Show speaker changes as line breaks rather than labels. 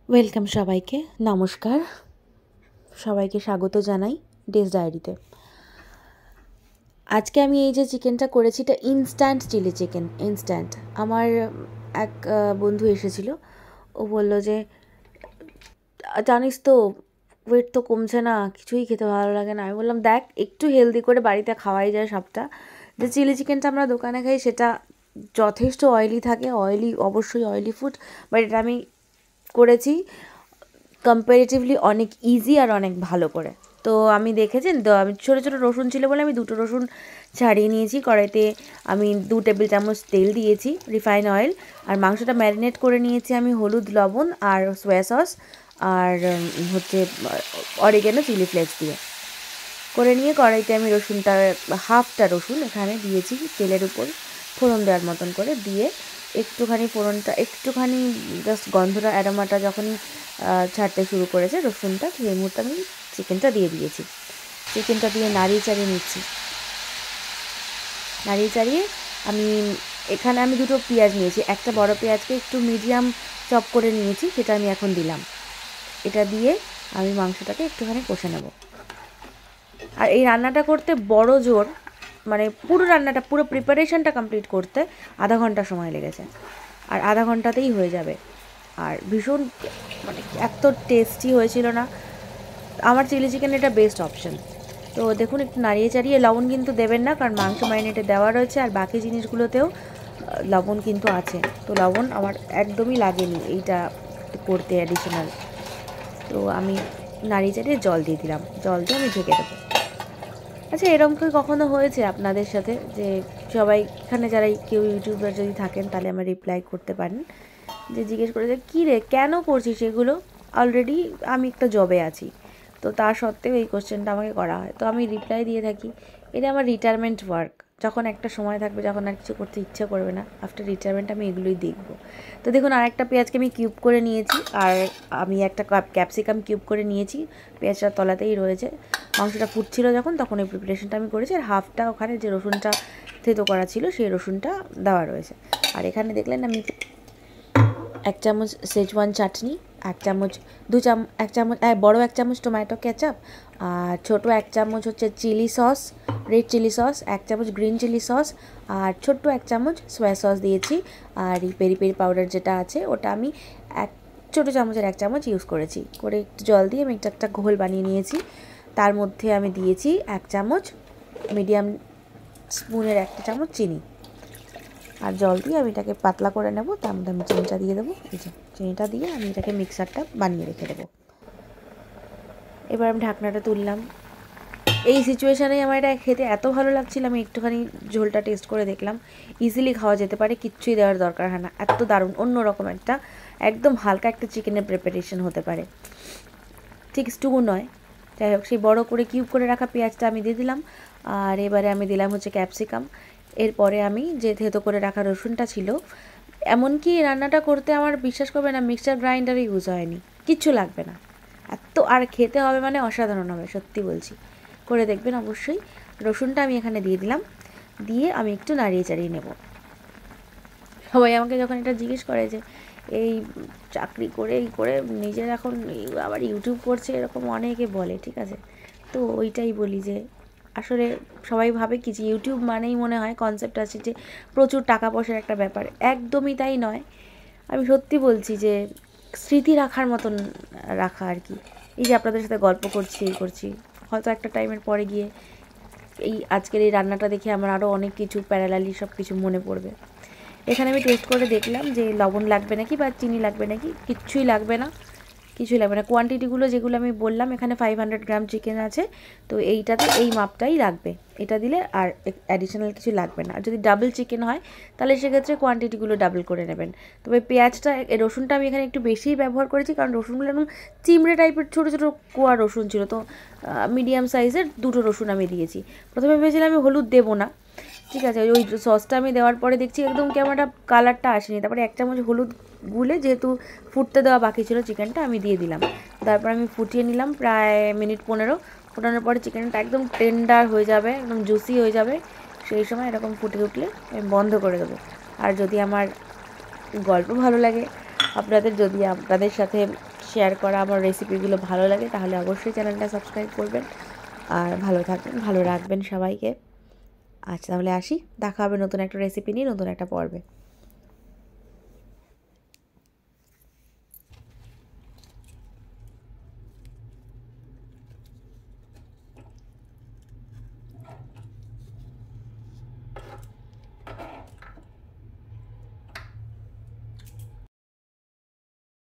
Welcome সবাইকে, নমস্কার। সবাইকে স্বাগত জানাই ডেজ ডায়েরিতে। আজকে আমি এই যে চিকেনটা করেছি এটা ইনস্ট্যান্ট চিলি চিকেন। ইনস্ট্যান্ট। আমার এক বন্ধু এসেছিল, ও বলল যে জানিস তো ওয়েট তো কমছে না, কিছুই খেতে ভালো লাগে না। আমি বললাম দেখ একটু হেলদি করে বাড়িতে খাওয়াই যায় সবটা। যে চিলি চিকেনটা আমরা দোকানে খাই সেটা যথেষ্ট অয়েলি থাকে, অবশ্যই অয়েলি ফুড, বাট এটা আমি করেছি কম্পারেটিভলি অনেক ইজি আর অনেক ভালো করে। তো আমি দেখেছেন তো, আমি ছোটো ছোটো রসুন ছিল বলে আমি 2টো রসুন ছাড়িয়ে নিয়েছি। কড়াইতে আমি 2 টেবিল চামচ তেল দিয়েছি, রিফাইন অয়েল। আর মাংসটা ম্যারিনেট করে নিয়েছি আমি হলুদ, লবণ আর সোয়া সস আর হচ্ছে অরিগ্যানো, চিলি ফ্লেক্স দিয়ে করে নিয়ে কড়াইতে আমি রসুনটা, হাফটা রসুন এখানে দিয়েছি তেলের উপর ফোড়ন দেওয়ার মতন করে দিয়ে একটুখানি ফোড়নটা একটুখানি জাস্ট গন্ধটা অ্যারোমাটা যখনই ছাড়তে শুরু করেছে রসুনটা, সেই মুহূর্তে আমি চিকেনটা দিয়ে দিয়েছি। চিকেনটা দিয়ে নাড়িয়ে চাড়িয়ে নিচ্ছি। নাড়িয়ে চাড়িয়ে এখানে আমি 2টো পেঁয়াজ নিয়েছি, একটা বড় পেঁয়াজকে একটু মিডিয়াম চপ করে নিয়েছি, সেটা আমি এখন দিলাম। এটা দিয়ে আমি মাংসটাকে একটুখানি কষে নেব। আর এই রান্নাটা করতে বড় জোর মানে পুরো রান্নাটা, পুরো প্রিপারেশনটা কমপ্লিট করতে আধা ঘন্টা সময় লেগেছে। আর আধা ঘন্টাতেই হয়ে যাবে। আর ভীষণ মানে এত টেস্টি হয়েছিল না। আমার চিলি চিকেন এটা বেস্ট অপশন। তো দেখুন একটু নাড়িয়ে চাড়িয়ে, লবণ কিন্তু দেবেন না কারণ মাংস ম্যারিনেটে দেওয়া রয়েছে আর বাকি জিনিসগুলোতেও লবণ কিন্তু আছে। তো লবণ আমার একদমই লাগেনি এইটা করতে অ্যাডিশনাল। তো আমি নাড়িয়ে চাড়িয়ে জল দিয়ে দিলাম, জল দিয়ে আমি ঢেকে দেবো। আচ্ছা, এরকম কি কখনো হয়েছে আপনাদের সাথে যে সবাই এখানে যারা কেউ ইউটিউবার যদি থাকেন তাহলে আমার রিপ্লাই করতে পারেন, যে জিজ্ঞেস করে যে কী রে কেন করছিস এগুলো, অলরেডি আমি একটা জবে আছি, তো তা সত্ত্বেও এই কোশ্চেনটা আমাকে করা হয়। তো আমি রিপ্লাই দিয়ে থাকি এটা আমার রিটায়ারমেন্ট ওয়ার্ক। যখন একটা সময় থাকবে যখন আর কিছু করতে ইচ্ছা করবে না, আফটার রিটায়ারমেন্ট আমি এগুলোই দেখবো। তো দেখুন আরেকটা পেঁয়াজকে আমি কিউব করে নিয়েছি আর আমি একটা ক্যাপসিকাম কিউব করে নিয়েছি, পেঁয়াজটা তলাতেই রয়েছে। মাংসটা ফুটছিল যখন তখন এই প্রিপারেশনটা আমি করেছি। আর হাফটা ওখানে যে রসুনটা থেতো করা ছিল সেই রসুনটা দেওয়া রয়েছে। আর এখানে দেখলেন আমি 1 চামচ সেজওয়ান চাটনি, 1 চামচ বড় 1 চামচ টমেটো কেচাপ, আর ছোটো 1 চামচ হচ্ছে chilli sauce, red chilli sauce, 1 চামচ গ্রিন চিলি সস, আর ছোট্ট 1 চামচ সোয়া সস দিয়েছি। আর এই পেরি পেরি পাউডার যেটা আছে ওটা আমি ছোটো চামচের 1 চামচ ইউজ করেছি। করে একটু জল দিয়ে আমি একটা ঘোল বানিয়ে নিয়েছি। তার মধ্যে আমি দিয়েছি 1 চামচ মিডিয়াম স্পুনের 1 চামচ চিনি, আর জল দিয়ে আমি এটাকে পাতলা করে নেব। তার মধ্যে আমি চিনিটা দিয়ে দেবো। এই যে চিনিটা দিয়ে আমি এটাকে মিক্সারটা বানিয়ে রেখে দেবো। এবার আমি ঢাকনাটা তুললাম। এই সিচুয়েশানেই আমার এটা খেতে এত ভালো লাগছিল, আমি একটুখানি ঝোলটা টেস্ট করে দেখলাম, ইজিলি খাওয়া যেতে পারে, কিচ্ছুই দেওয়ার দরকার হয় না। এত দারুণ অন্যরকম একটা একদম হালকা একটা চিকেনের প্রিপারেশন হতে পারে, ঠিক স্টু নয়। যাই হোক, সেই বড়ো করে কিউব করে রাখা পেঁয়াজটা আমি দিয়ে দিলাম। আর এবারে আমি দিলাম হচ্ছে ক্যাপসিকাম। এরপরে আমি যে থেতো করে রাখা রসুনটা ছিল, এমনকি রান্নাটা করতে আমার বিশ্বাস করবে না মিক্সচার গ্রাইন্ডারই ইউজ হয়নি, কিচ্ছু লাগবে না। এত আর খেতে হবে মানে অসাধারণ হবে, সত্যি বলছি, করে দেখবেন অবশ্যই। রসুনটা আমি এখানে দিয়ে দিলাম, দিয়ে আমি একটু নাড়িয়ে চাড়িয়ে নেব। সবাই আমাকে যখন এটা জিজ্ঞেস করে যে এই চাকরি করে এই করে নিজের এখন আবার ইউটিউব করছে, এরকম অনেকে বলে, ঠিক আছে। তো ওইটাই বলি যে আসলে সবাই ভাবে কি যে ইউটিউব মানেই মনে হয় কনসেপ্ট আছে যে প্রচুর টাকা পয়সার একটা ব্যাপার, একদমই তাই নয়। আমি সত্যি বলছি যে স্মৃতি রাখার মতন রাখা আর কি। এই যে আপনাদের সাথে গল্প করছি হয়তো একটা টাইমের পরে গিয়ে এই আজকের এই রান্নাটা দেখে আমার আরও অনেক কিছু প্যারালালি সব কিছু মনে পড়বে। এখানে আমি টেস্ট করে দেখলাম যে লবণ লাগবে নাকি বা চিনি লাগবে নাকি, কিছুই লাগবে না। কোয়ান্টিটিগুলো যেগুলো আমি বললাম, এখানে 500 গ্রাম চিকেন আছে, তো এইটাতে এই মাপটাই লাগবে। এটা দিলে আর অ্যাডিশনাল কিছু লাগবে না। আর যদি ডাবল চিকেন হয় তাহলে সেক্ষেত্রে কোয়ান্টিটিগুলো ডাবল করে নেবেন। তবে পেঁয়াজটা, রসুনটা আমি এখানে একটু বেশিই ব্যবহার করেছি কারণ রসুনগুলো একদম চিমড়ে টাইপের ছোটো ছোটো কোয়া রসুন ছিল, তো মিডিয়াম সাইজের 2টো রসুন আমি দিয়েছি। প্রথমে ভেবেছিলাম আমি হলুদ দেবো না, ঠিক আছে। ওই সসটা আমি দেওয়ার পরে দেখছি একদম কেমন একটা কালারটা আসেনি। তারপরে 1 চামচ হলুদ গুলে, যেহেতু ফুটতে দেওয়া বাকি ছিল চিকেনটা, আমি দিয়ে দিলাম। তারপর আমি ফুটিয়ে নিলাম প্রায় মিনিট 15। ফোটানোর পরে চিকেনটা একদম টেন্ডার হয়ে যাবে, একদম জুসি হয়ে যাবে। সেই সময় এরকম ফুটে উঠলে আমি বন্ধ করে দেবো। আর যদি আমার গল্প ভালো লাগে আপনাদের, যদি আপনাদের সাথে শেয়ার করা আমার রেসিপিগুলো ভালো লাগে তাহলে অবশ্যই চ্যানেলটা সাবস্ক্রাইব করবেন আর ভালো থাকবেন, ভালো রাখবেন সবাইকে। আচ্ছা তাহলে আসি, দেখা হবে নতুন একটা রেসিপি নিয়ে নতুন একটা পর্বে।